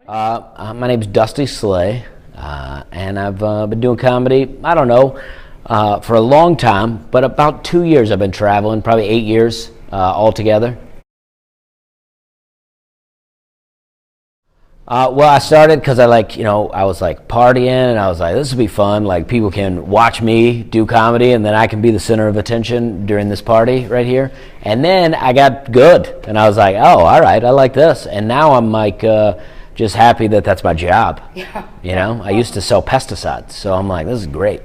My name's Dusty Slay, and I've been doing comedy, I don't know, for a long time, but about 2 years I've been traveling, probably 8 years altogether. Well, I started because I was like partying, and I was like, this would be fun. Like, people can watch me do comedy, and then I can be the center of attention during this party right here. And then I got good, and I was like, oh, all right, I like this. And now I'm like, just happy that that's my job. Yeah. You know, I used to sell pesticides, so I'm like, this is great.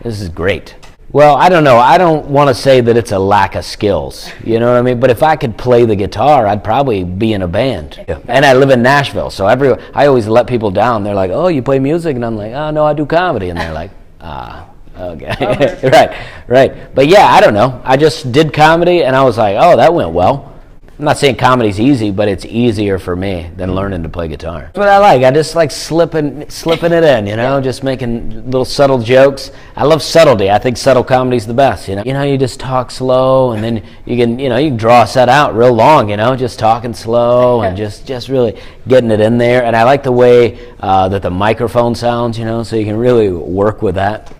This is great. Well, I don't know. I don't want to say that it's a lack of skills. You know what I mean? But if I could play the guitar, I'd probably be in a band. Yeah. And I live in Nashville, so I always let people down. They're like, oh, you play music? And I'm like, oh, no, I do comedy. And they're like, okay. Right. But yeah, I don't know. I just did comedy, and I was like, oh, that went well. I'm not saying comedy's easy, but it's easier for me than learning to play guitar. That's what I like. I just like slipping it in, you know, just making little subtle jokes. I love subtlety. I think subtle comedy's the best, you know. You know, you just talk slow, and then you can draw a set out real long, you know, just talking slow and just really getting it in there. And I like the way that the microphone sounds, you know, so you can really work with that.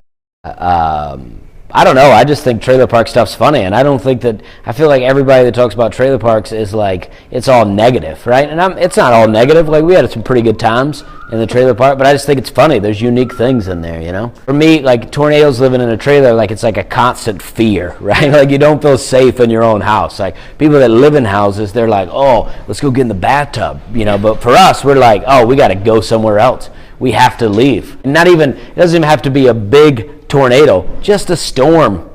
I don't know. I just think trailer park stuff's funny, and I feel like everybody that talks about trailer parks is like, it's all negative, right? And it's not all negative. Like, we had some pretty good times in the trailer park, but I just think it's funny. There's unique things in there, you know? For me, like, tornadoes living in a trailer, like, it's like a constant fear, right? Like, you don't feel safe in your own house. Like, people that live in houses, they're like, oh, let's go get in the bathtub, you know? But for us, we're like, oh, we got to go somewhere else. We have to leave. And it doesn't even have to be a big tornado, just a storm.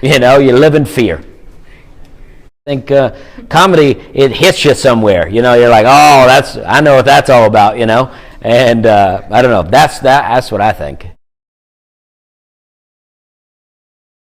You know, you live in fear. I think comedy, it hits you somewhere. You know, you're like, oh, I know what that's all about, you know. And I don't know, that's what I think.